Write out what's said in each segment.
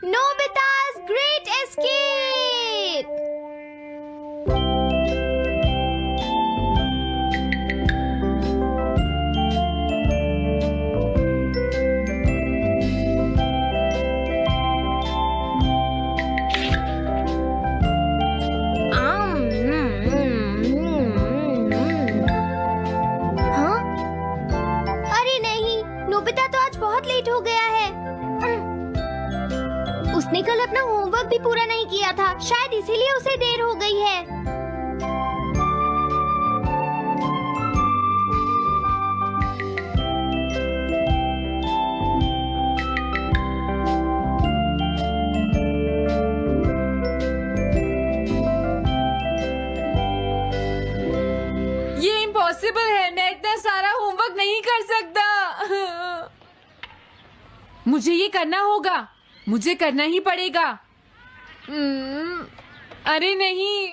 Nobita's Great Escape! हाँ? अरे नहीं, नोबिता तो आज बहुत लेट हो गया है। उसने कल अपना होमवर्क भी पूरा नहीं किया था, शायद इसीलिए उसे देर हो गई है। ये इम्पॉसिबल है, मैं इतना सारा होमवर्क नहीं कर सकता। मुझे ये करना होगा, मुझे करना ही पड़ेगा। अरे नहीं।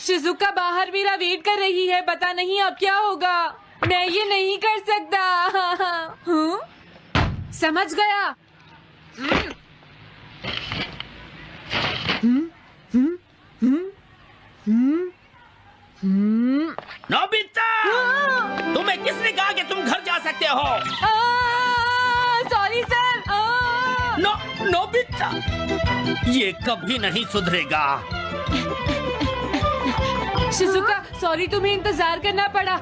शिजुका बाहर मेरा वेट कर रही है, पता नहीं अब क्या होगा। मैं ये नहीं कर सकता। समझ गया। नोबिता, तुम्हें किसने कहा कि तुम घर जा सकते हो? Sorry sir. नोबिता, ये कभी नहीं सुधरेगा। शिजुका, सॉरी, तुम्हें इंतजार करना पड़ा।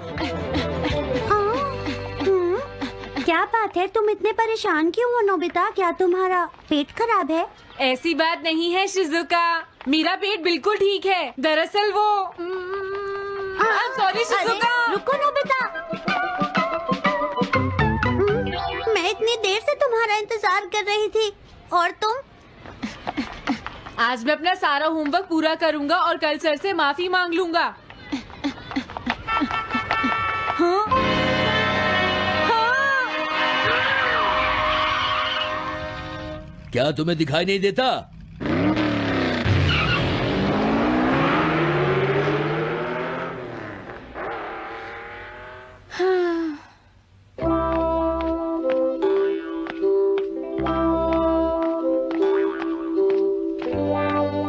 क्या बात है, तुम इतने परेशान क्यों हो नोबिता? क्या तुम्हारा पेट खराब है? ऐसी बात नहीं है शिजुका, मेरा पेट बिल्कुल ठीक है। दरअसल वो सॉरी शिजुका। रुको नोबिता, मैं इतनी देर से तुम्हारा इंतजार कर रही थी और तुम? आज मैं अपना सारा होमवर्क पूरा करूंगा और कल सर से माफी मांग लूंगा। हाँ? हाँ? क्या तुम्हें दिखाई नहीं देता?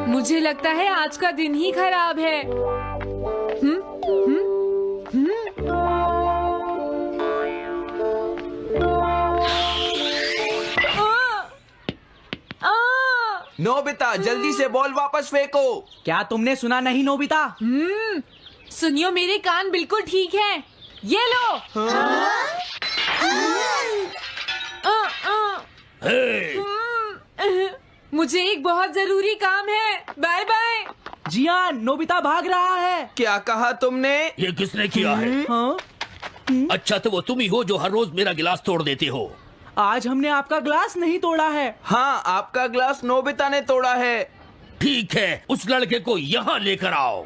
मुझे लगता है आज का दिन ही खराब है। नोबिता, जल्दी से बॉल वापस फेंको। क्या तुमने सुना नहीं नोबिता? सुनियो, मेरे कान बिल्कुल ठीक हैं। ये लो। मुझे एक बहुत जरूरी काम है। Bye bye. जियान, नोबिता भाग रहा है। क्या कहा तुमने? ये किसने किया है? हाँ? अच्छा, तो वो तुम ही हो जो हर रोज मेरा गिलास तोड़ देते हो। आज हमने आपका ग्लास नहीं तोड़ा है। हाँ, आपका ग्लास नोबिता ने तोड़ा है। ठीक है, उस लड़के को यहाँ लेकर आओ।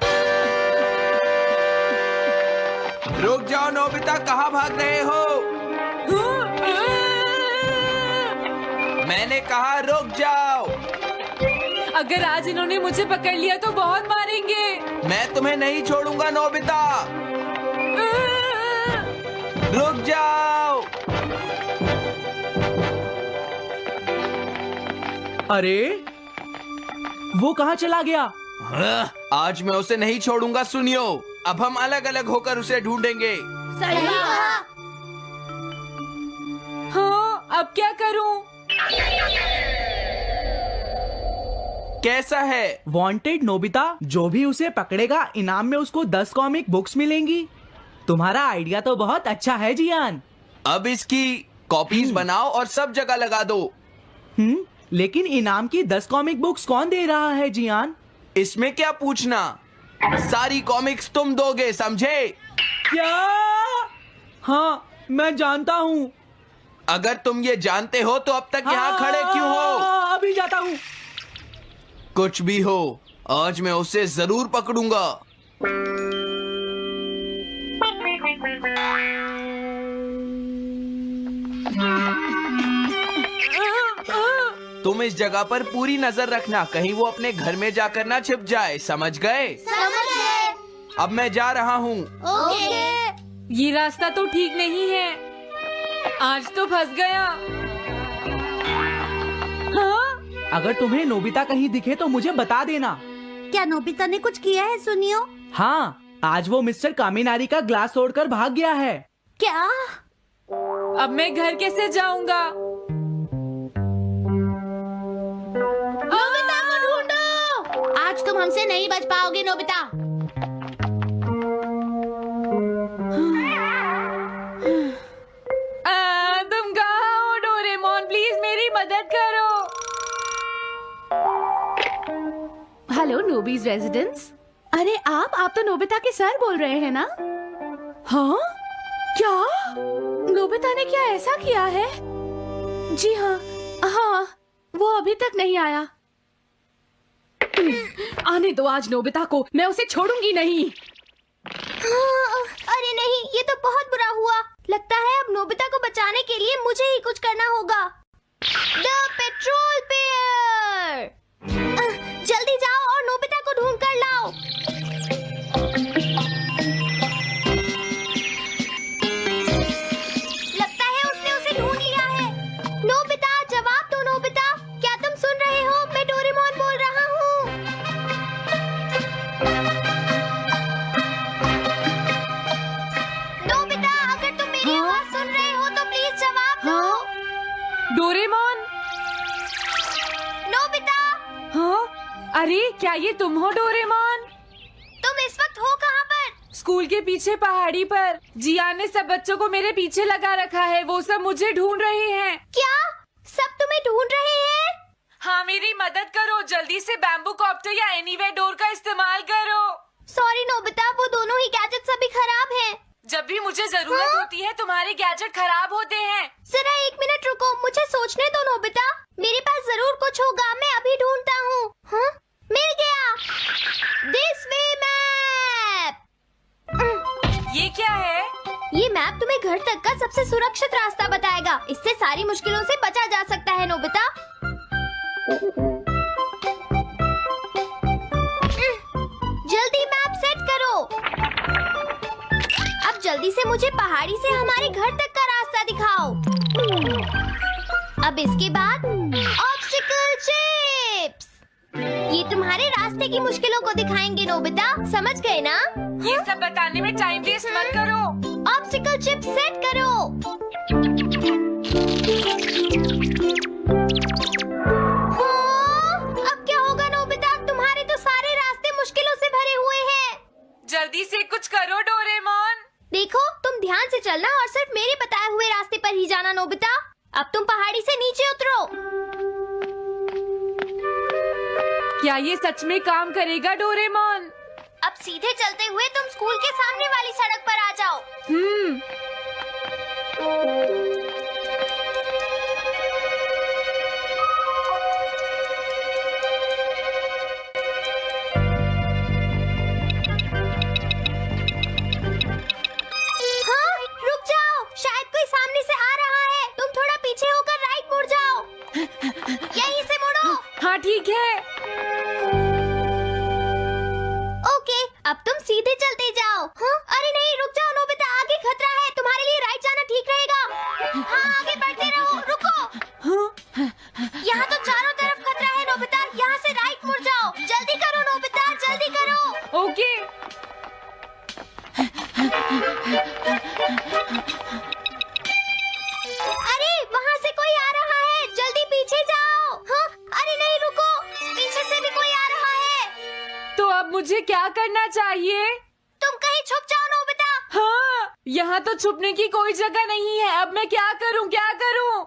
रुक जाओ नोबिता, कहाँ भाग रहे हो? मैंने कहा रुक जाओ। अगर आज इन्होंने मुझे पकड़ लिया तो बहुत मारेंगे। मैं तुम्हें नहीं छोड़ूंगा नोबिता। रुक जाओ। अरे वो कहाँ चला गया? आज मैं उसे नहीं छोड़ूंगा। सुनियो, अब हम अलग अलग होकर उसे ढूंढेंगे। सही कहा। हाँ, अब क्या करूं? कैसा है? वांटेड नोबिता, जो भी उसे पकड़ेगा इनाम में उसको 10 कॉमिक बुक्स मिलेंगी। तुम्हारा आइडिया तो बहुत अच्छा है जियान। अब इसकी कॉपीज बनाओ और सब जगह लगा दो। लेकिन इनाम की 10 कॉमिक बुक्स कौन दे रहा है जियान? इसमें क्या पूछना, सारी कॉमिक्स तुम दोगे, समझे? क्या? हाँ, मैं जानता हूँ। अगर तुम ये जानते हो तो अब तक यहाँ खड़े क्यों हो? अभी जाता हूँ। कुछ भी हो, आज मैं उसे जरूर पकड़ूंगा। तुम इस जगह पर पूरी नजर रखना, कहीं वो अपने घर में जाकर ना छिप जाए, समझ गए? समझ गए। अब मैं जा रहा हूँ। ओके। ये रास्ता तो ठीक नहीं है। आज तो फंस गया। हाँ? अगर तुम्हें नोबिता कहीं दिखे तो मुझे बता देना। क्या नोबिता ने कुछ किया है सुनियो? हाँ, आज वो मिस्टर कामिनारी का ग्लास तोड़कर भाग गया है। क्या? अब मैं घर कैसे जाऊंगा? नोबिता को ढूंढो। आज तुम हमसे नहीं बच पाओगे नोबिता। तुम कहाँ हो डोरेमोन? प्लीज मेरी मदद करो। हेलो नोबीज रेजिडेंस। अरे आप तो नोबिता के सर बोल रहे हैं ना? हाँ? क्या? नोबिता ने क्या ऐसा किया है? जी हाँ, वो अभी तक नहीं आया। आने दो आज नोबिता को, मैं उसे छोड़ूंगी नहीं। अरे नहीं, ये तो बहुत बुरा हुआ। लगता है अब नोबिता को बचाने के लिए मुझे ही कुछ करना होगा। द पेट्रोल पेयर, जल्दी जाओ और नोबिता को ढूंढ कर लाओ। लगता है उसने उसे ढूंढ लिया है। नोबिता, जवाब दो नोबिता, क्या तुम सुन रहे हो? मैं डोरेमोन बोल रहा हूँ। नोबिता, अगर तुम मेरी आवाज सुन रहे हो तो प्लीज जवाब दो। डोरेमोन? नोबिता, हाँ? अरे क्या ये तुम हो डोरेमोन? तुम इस वक्त हो कहाँ पर? स्कूल के पीछे पहाड़ी पर। जियान ने सब बच्चों को मेरे पीछे लगा रखा है। वो सब मुझे ढूंढ रहे हैं। क्या सब तुम्हें ढूंढ रहे हैं? हाँ, मेरी मदद करो। जल्दी से बैम्बू कॉप्टर या एनीवेयर डोर का इस्तेमाल करो। सॉरी नोबिता, वो दोनों ही गैजेट्स अभी खराब हैं। जब भी मुझे जरूरत होती है तुम्हारे गैजेट खराब होते हैं। जरा 1 मिनट रुको, मुझे सोचने दो नोबिता। मेरे पास जरूर कुछ होगा, मैं अभी ढूंढता हूँ। हाँ? मिल गया। This way map. ये क्या है? ये मैप तुम्हें घर तक का सबसे सुरक्षित रास्ता बताएगा। इससे सारी मुश्किलों से बचा जा सकता है नोबिता। जल्दी मैप सेट करो। अब जल्दी से मुझे पहाड़ी से हमारे घर तक का रास्ता दिखाओ। अब इसके बाद ऑब्स्टिकल चिप्स। ये तुम्हारे रास्ते की मुश्किलों को दिखाएंगे नोबिता, समझ गए ना? ये सब बताने में टाइम वेस्ट मत करो। ऑब्स्टिकल चिप्स सेट करो। हाँ, अब क्या होगा नोबिता? तुम्हारे तो सारे रास्ते मुश्किलों से भरे हुए हैं। जल्दी से कुछ करो डोरेमोन। देखो, तुम ध्यान से चलना और सिर्फ मेरे बताए हुए रास्ते पर ही जाना नोबिता। अब तुम पहाड़ी से नीचे उतरो। क्या ये सच में काम करेगा डोरेमोन? अब सीधे चलते हुए तुम स्कूल के सामने वाली सड़क पर आ जाओ। हाँ, रुक जाओ, शायद कोई सामने से आ रहा है। तुम थोड़ा पीछे होकर राइट मुड़ जाओ। यहीं से मुड़ो। हाँ ठीक है। ओके, अब तुम सीधे चलते जाओ। हाँ? अरे नहीं, रुक जाओ नोबिता, आगे खतरा है। तुम्हारे लिए राइट जाना ठीक रहेगा। हाँ, आगे बढ़ते रहो। रुको, यहाँ तो चारों तरफ खतरा है नोबिता। यहाँ से राइट मुड़ जाओ। जल्दी करो नोबिता, जल्दी करो। ओके। अरे वहाँ से कोई आ रहा है, जल्दी पीछे जाओ। हाँ? अरे नहीं, रुको, पीछे से भी कोई आ रहा है। तो अब मुझे क्या करना चाहिए? तुम कहीं छुप जाओ नोबिता। हाँ, यहाँ तो छुपने की कोई जगह नहीं है। अब मैं क्या करूँ, क्या करूँ?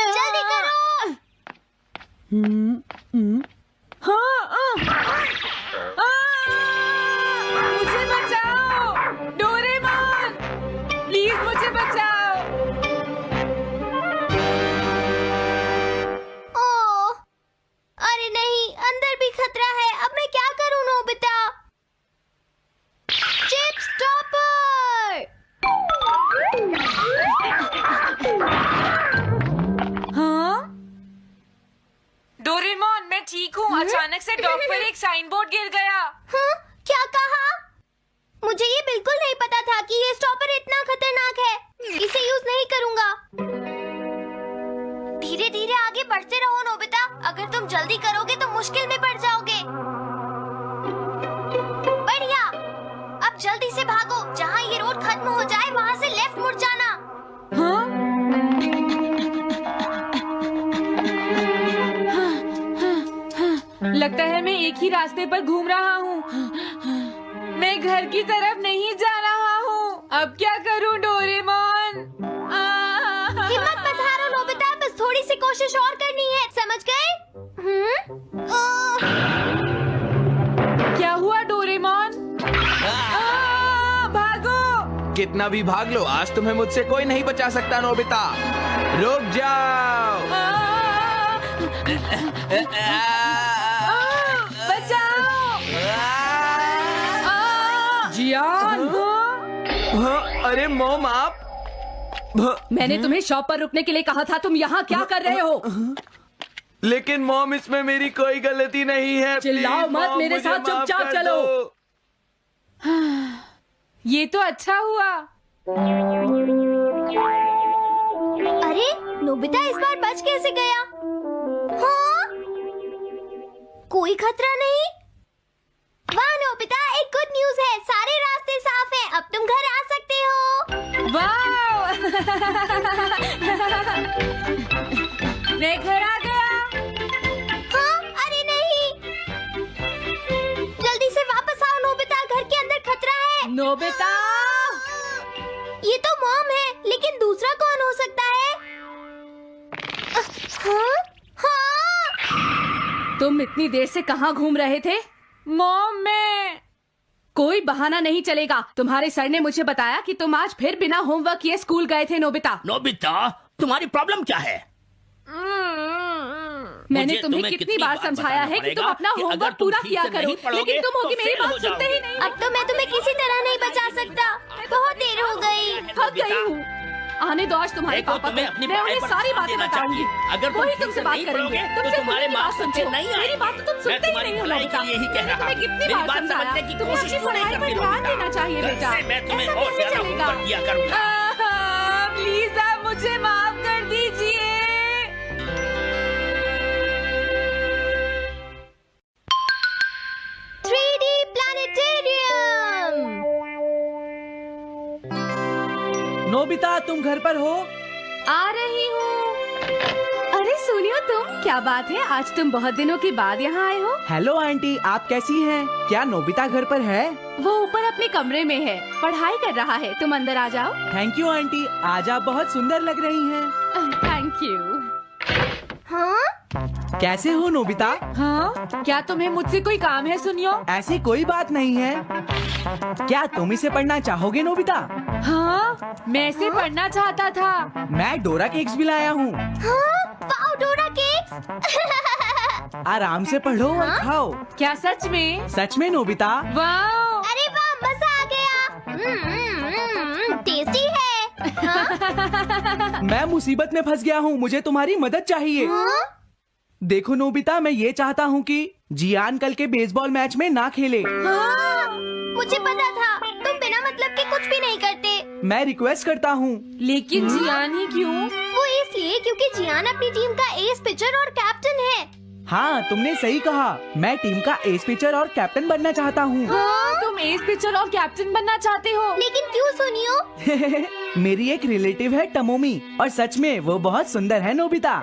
जल्दी करो। हाँ, मुझे बचाओ डोरेमोन, प्लीज मुझे बचाओ। ओह, अरे नहीं, अंदर भी खतरा है। अब मैं क्या करूं नोबिता? Chip stopper. हाँ? डोरेमोन, मैं ठीक हूँ। अचानक से डॉक पर एक साइन बोर्ड गिर गया। हाँ? क्या कहा? मुझे ये बिल्कुल नहीं पता था कि ये जल्दी करोगे तो मुश्किल में पड़ जाओगे। बढ़िया, अब जल्दी से भागो। जहाँ ये रोड खत्म हो जाए वहाँ से लेफ्ट मुड़ जाना। हाँ? लगता है मैं एक ही रास्ते पर घूम रहा हूँ। मैं घर की तरफ नहीं जा रहा हूँ। अब क्या करूँ डोरेमोन? हिम्मत मत हारो नोबिता, बस थोड़ी सी कोशिश और करनी है, समझ गए? क्या हुआ डोरेमोन? भागो! कितना भी भाग लो, आज तुम्हें मुझसे कोई नहीं बचा सकता नोबिता। रुक जाओ। बचाओ! जियान! अरे मॉम, आप मैंने तुम्हें शॉप पर रुकने के लिए कहा था, तुम यहाँ क्या कर रहे हो? लेकिन मॉम, इसमें मेरी कोई गलती नहीं है। चिल्लाओ प्लीज, मत, मॉम, मेरे मुझे साथ माफ चुपचाप कर चलो। दो। ये तो अच्छा हुआ। अरे नोबिता इस बार बच कैसे गया? हाँ? कोई खतरा नहीं? वाह नोबिता, एक गुड न्यूज है, सारे रास्ते साफ हैं, अब तुम घर आ सकते हो। वाह! मैं घर आ गया। हाँ? अरे नहीं, जल्दी से वापस आओ नोबिता, घर के अंदर खतरा है। नोबिता! ये तो मॉम है, लेकिन दूसरा कौन हो सकता है? हाँ? हाँ? तुम इतनी देर से कहाँ घूम रहे थे? मॉम, मैं कोई बहाना नहीं चलेगा। तुम्हारे सर ने मुझे बताया कि तुम आज फिर बिना होमवर्क किए स्कूल गए थे नोबिता। नोबिता, तुम्हारी प्रॉब्लम क्या है? मैंने तुम्हें कितनी बार समझाया है कि तुम अपना होमवर्क पूरा किया करो, लेकिन तुम होगी मेरी बात सुनते ही नहीं। अब तो मैं तुम्हें किसी तरह नहीं बचा सकता, बहुत देर हो गई। थक गई हूँ। आने दो आज तुम्हारे देखो, पापा तुम्हें को, अपनी मैं उन्हें पढ़ाई पर सारी ध्यान बातें देना बताऊंगी। चाहिए। अगर तुम वही ठीक तुमसे से बात नहीं करेंगे। पढ़ोगे, तुमसे तो तुम्हारे मेरी बात मार्क्स अच्छे सुनते हो। नहीं मेरी आएंगे। बात तो तुम मैं सुनते ही तुम्हारी नहीं हो भलाई नोबिता। के लिए ही कह मैंने रहा तुम्हें हूँ। कितनी मेरी बार बात समझाया, समझने की तुम्हें कोशिश अपनी क्यों नहीं पढ़ाई पर करती ध्यान नोबिता? देना चाहिए कल बेटा। से मैं तुम्हें ऐसा और कैसे ज्यादा चलेगा? होमवर्क किया करूंगा। प्लीज आप मुझे माफ कर दीजिए। 3D planetarium. नोबिता, तुम घर पर हो? आ रही हूँ। अरे सुनियो तुम, क्या बात है, आज तुम बहुत दिनों के बाद यहाँ आए हो। हेलो आंटी, आप कैसी हैं? क्या नोबिता घर पर है? वो ऊपर अपने कमरे में है, पढ़ाई कर रहा है। तुम अंदर आ जाओ। थैंक यू आंटी, आज आप बहुत सुंदर लग रही हैं। Thank you. हाँ? कैसे हो नोबिता? हाँ? क्या तुम्हें मुझसे कोई काम है सुनियो? ऐसी कोई बात नहीं है। क्या तुम इसे पढ़ना चाहोगे नोबिता? हाँ? मैं इसे पढ़ना चाहता था। मैं डोरा केक्स भी लाया हूँ। हाँ? वाओ, डोरा केक्स। आराम से पढ़ो और खाओ। क्या सच में? सच में नोबिता? वाह! अरे वाह, मजा आ गया। टेस्टी है। हाँ? मैं मुसीबत में फंस गया हूँ, मुझे तुम्हारी मदद चाहिए। हाँ? देखो नोबिता, मैं ये चाहता हूँ कि जियान कल के बेसबॉल मैच में ना खेले। हाँ? मुझे पता था, तुम बिना मतलब के कुछ भी नहीं करते। मैं रिक्वेस्ट करता हूँ। लेकिन जियान ही क्यों? वो इसलिए क्योंकि जियान अपनी टीम का एस पिचर और कैप्टन है। हाँ, तुमने सही कहा। मैं टीम का एस पिचर और कैप्टन बनना चाहता हूँ। हाँ? तुम एस पिचर और कैप्टन बनना चाहते हो? लेकिन क्यों सुनियो? मेरी एक रिलेटिव है टमोमी, और सच में वो बहुत सुंदर है नोबिता।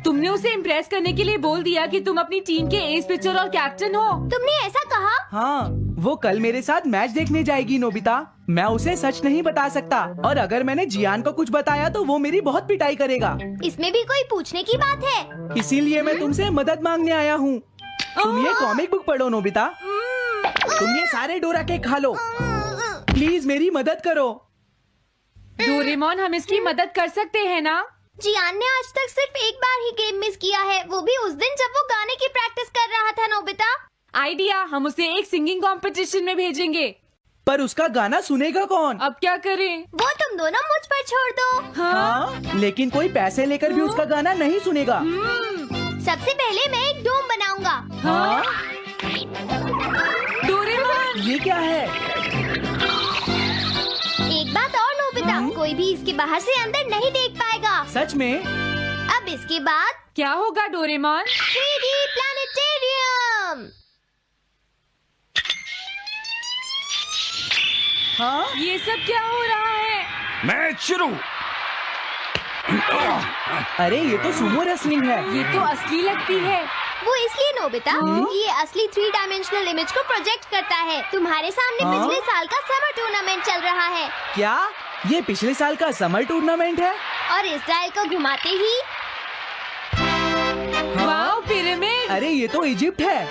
तुमने उसे इम्प्रेस करने के लिए बोल दिया कि तुम अपनी टीम के एस पिचर और कैप्टन हो। तुमने ऐसा कहा? हाँ, वो कल मेरे साथ मैच देखने जाएगी नोबिता। मैं उसे सच नहीं बता सकता, और अगर मैंने जियान को कुछ बताया तो वो मेरी बहुत पिटाई करेगा। इसमें भी कोई पूछने की बात है? इसीलिए मैं तुमसे मदद मांगने आया हूँ। तुम ये कॉमिक बुक पढ़ो नोबिता। तुम ये सारे डोरा केक खा लो। प्लीज मेरी मदद करो। डोरेमोन, हम इसकी मदद कर सकते हैं ना? जियान ने आज तक सिर्फ एक बार ही गेम मिस किया है, वो भी उस दिन जब वो गाने की प्रैक्टिस कर रहा था नोबिता। आइडिया, हम उसे एक सिंगिंग कंपटीशन में भेजेंगे। पर उसका गाना सुनेगा कौन? अब क्या करें? वो तुम दोनों मुझ पर छोड़ दो। हाँ? लेकिन कोई पैसे लेकर भी उसका गाना नहीं सुनेगा। सबसे पहले मैं एक डोम बनाऊंगा। हाँ? डोरेमोन! ये क्या है? एक बात और नोबिता, कोई भी इसके बाहर से अंदर नहीं देख पाएगा। सच में? अब इसके बाद क्या होगा डोरेमोन? 3D planetarium. हाँ ये सब क्या हो रहा है? मैच शुरू। अरे ये तो सुमो रेसलिंग है। ये तो असली लगती है। वो इसलिए नोबिता, ये असली 3 डायमेंशनल इमेज को प्रोजेक्ट करता है। तुम्हारे सामने हाँ? पिछले साल का समर टूर्नामेंट चल रहा है क्या ये पिछले साल का समर टूर्नामेंट है? और इस डायल को घुमाते ही वाओ, पिरामिड। अरे ये तो इजिप्ट है।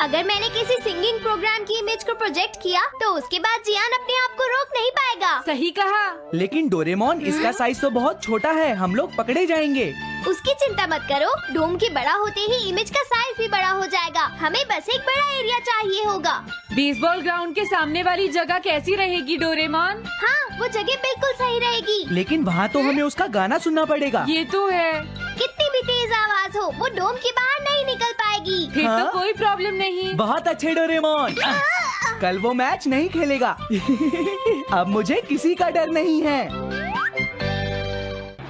अगर मैंने किसी सिंगिंग प्रोग्राम की इमेज को प्रोजेक्ट किया तो उसके बाद जियान अपने आप को रोक नहीं पाएगा। सही कहा। लेकिन डोरेमोन इसका साइज तो बहुत छोटा है, हम लोग पकड़े जाएंगे। उसकी चिंता मत करो, डोम के बड़ा होते ही इमेज का साइज भी बड़ा हो जाएगा। हमें बस एक बड़ा एरिया चाहिए होगा। बेसबॉल ग्राउंड के सामने वाली जगह कैसी रहेगी डोरेमोन? हाँ, वो जगह बिल्कुल सही रहेगी। लेकिन वहाँ तो हमें उसका गाना सुनना पड़ेगा। ये तो है। कितनी भी तेज आवाज हो, वो डोम के बाहर नहीं निकल पाएगी। फिर हाँ? तो कोई प्रॉब्लम नहीं। बहुत अच्छे डोरेमोन। कल वो मैच नहीं खेलेगा। अब मुझे किसी का डर नहीं है।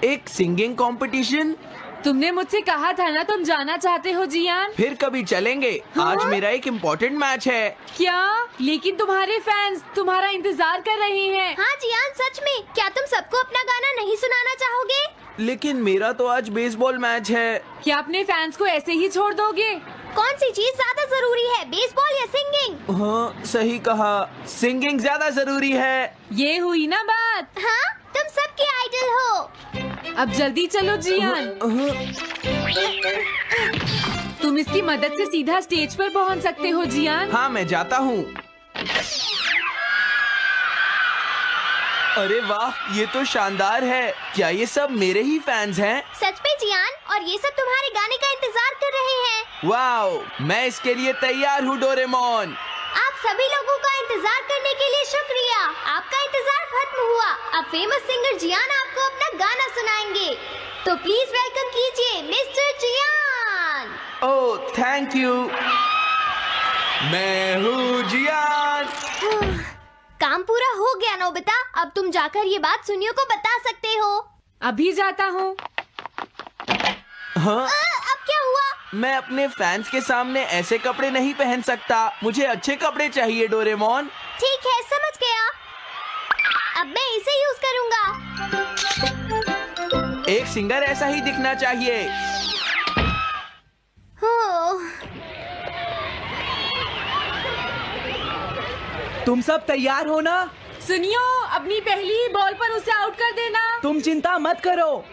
एक सिंगिंग कंपटीशन? तुमने मुझसे कहा था ना तुम जाना चाहते हो जियान। फिर कभी चलेंगे। आज मेरा एक इम्पोर्टेंट मैच है। क्या? लेकिन तुम्हारे फैंस तुम्हारा इंतजार कर रहे हैं। हाँ जियान, सच में क्या तुम सबको अपना गाना नहीं सुनाना चाहोगे? लेकिन मेरा तो आज बेसबॉल मैच है। क्या अपने फैंस को ऐसे ही छोड़ दोगे? कौन सी चीज ज्यादा जरूरी है, बेसबॉल या सिंगिंग? हाँ सही कहा, सिंगिंग ज्यादा जरूरी है। ये हुई ना बात। हाँ, तुम सबके आइडल हो। अब जल्दी चलो जियान। तुम इसकी मदद से सीधा स्टेज पर पहुंच सकते हो जियान। हाँ मैं जाता हूँ। अरे वाह, ये तो शानदार है। क्या ये सब मेरे ही फैंस हैं? सच में जियान, और ये सब तुम्हारे गाने का इंतजार कर रहे हैं। वाओ, मैं इसके लिए तैयार हूँ डोरेमोन। आप सभी लोगों का इंतजार करने के लिए शुक्रिया। आपका इंतजार खत्म हुआ। अब फेमस सिंगर जियान आपको अपना गाना सुनाएंगे। तो प्लीज वेलकम कीजिए mister Jiyan. Oh thank you. मैं हूँ जियान। काम पूरा हो गया नोबिता, अब तुम जाकर ये बात सुनियो को बता सकते हो। अभी जाता हूँ। हाँ, अब क्या हुआ? मैं अपने फैंस के सामने ऐसे कपड़े नहीं पहन सकता। मुझे अच्छे कपड़े चाहिए डोरेमोन। ठीक है, समझ गया। अब मैं इसे यूज करूँगा। एक सिंगर ऐसा ही दिखना चाहिए। तुम सब तैयार हो ना? सुनियो, अपनी पहली ही बॉल पर उसे आउट कर देना। तुम चिंता मत करो।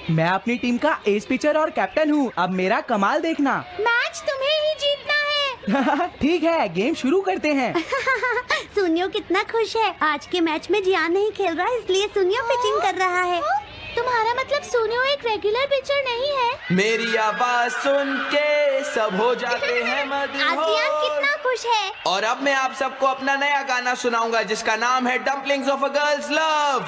मैं अपनी टीम का एस पिचर और कैप्टन हूँ। अब मेरा कमाल देखना। मैच तुम्हें ही जीतना है। ठीक है, गेम शुरू करते हैं। सुनियो कितना खुश है। आज के मैच में जियान नहीं खेल रहा, इसलिए सुनियो पिचिंग कर रहा है। तुम्हारा मतलब सुनियो एक रेगुलर पिचर नहीं है? मेरी आवाज सुन के सब हो जाते हैं आज जियान कितना खुश है। और अब मैं आप सबको अपना नया गाना सुनाऊंगा जिसका नाम है dumplings of a girls love.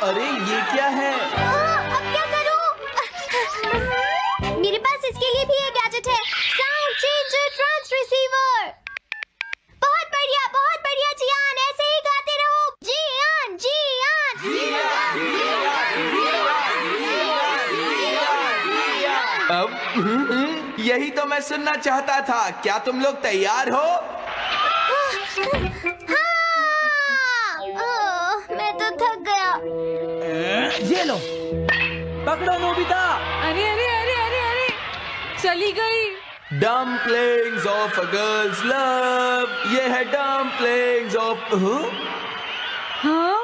अरे ये क्या है? अब क्या करूं? मेरे पास इसके लिए भी एक गैजेट है, साउंड चेंजर ट्रांस रिसीवर। बहुत बढ़िया जियान, ऐसे ही गाते रहो। जियान अब यही तो मैं सुनना चाहता था। क्या तुम लोग तैयार हो? मैं तो थक गया। ये लो, पकड़ो नोबिता। अरे अरे अरे अरे अरे, चली गई। Dumplings of a girls love. ये है डम्पलिंग्स ऑफ। हाँ?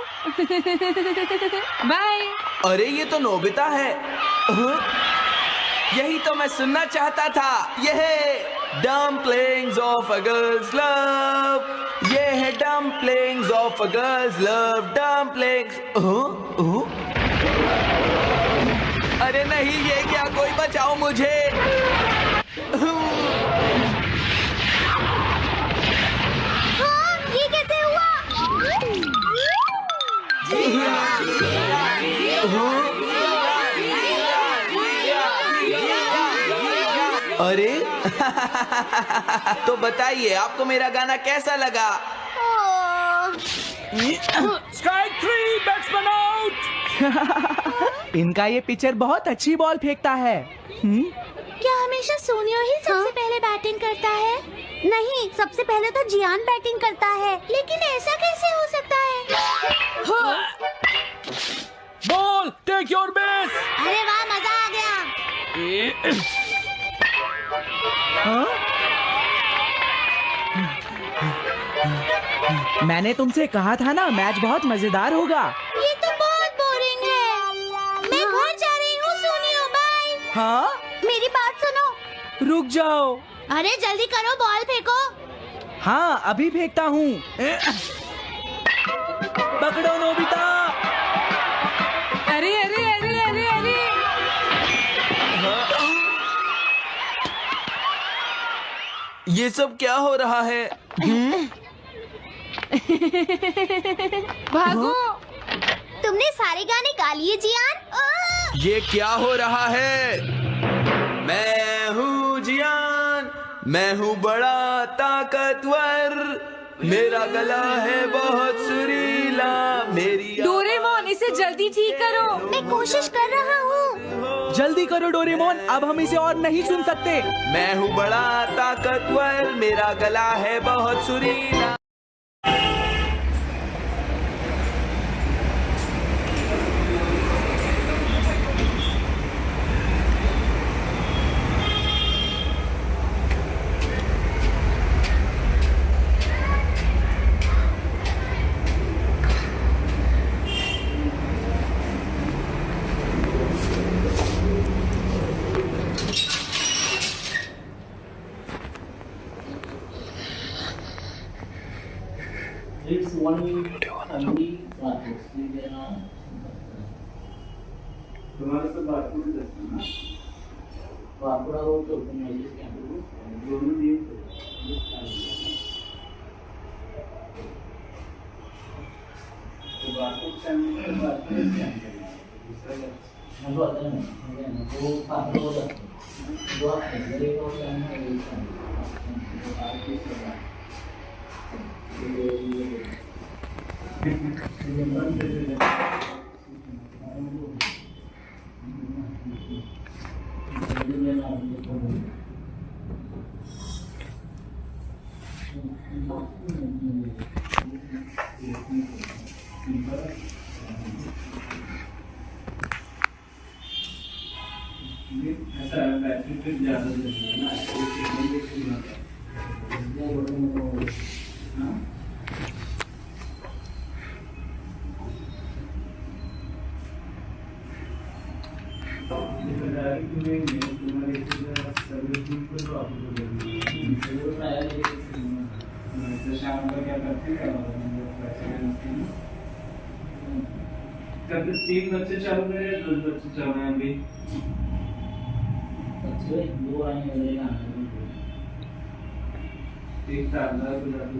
बाय। अरे ये तो नोबिता है। यही तो मैं सुनना चाहता था। ये है dumplings of a girls love. ये है dumplings of a girls love. Dumplings. अरे नहीं, ये क्या? कोई बचाओ मुझे। हाँ, ये कैसे हुआ? अरे तो बताइए आपको मेरा गाना कैसा लगा? ओह, स्ट्राइक 3 बैट्समैन आउट। आउट। इनका ये पिचर बहुत अच्छी बॉल फेंकता है। क्या हमेशा सोनियो ही सबसे पहले बैटिंग करता है? नहीं, सबसे पहले तो जियान बैटिंग करता है। लेकिन ऐसा कैसे हो सकता है? Ball, take your base. अरे वाह, मजा आ गया। मैंने तुमसे कहा था ना, मैच बहुत मजेदार होगा। ये तो बहुत बोरिंग है। मैं घर जा रही हूँ सोनियो, बाय। हाँ, मेरी बात सुनो। रुक जाओ। अरे जल्दी करो, बॉल फेंको। हाँ, अभी फेंकता हूँ। पकड़ो नोबिता। अरे अरे अरे अरे अरे ये सब क्या हो रहा है? भागो। तुमने सारे गाने गा लिए जियान? ये क्या हो रहा है? मैं हूँ जियान, मैं हूँ बड़ा ताकतवर, मेरा गला है बहुत सुरीला, मेरी डोरेमोन, इसे जल्दी ठीक करो। मैं कोशिश कर रहा हूँ। जल्दी करो डोरेमोन, अब हम इसे और नहीं सुन सकते। मैं हूँ बड़ा ताकतवर, मेरा गला है बहुत सुरीला। It's one family practice. तुम्हारे से बात पूरी करते हैं ना? वापुड़ा हो तो तुम मस्जिद के अंदर दोनों दिन तो बात को चैनल में बात करते हैं। मैं तो आता नहीं, वो वापुड़ा होता है। वो ऐसे को चैनल में यूज़ करते हैं। वो आगे से बात ऐसा बैटरी पे ज़्यादा देते हैं ना, शाम को क्या करते हैं? कभी 3 बच्चे चल रहे हैं, 2 बच्चे चल रहे हैं अभी। बच्चे 2 आएंगे ना। एक साल 10 बच्चे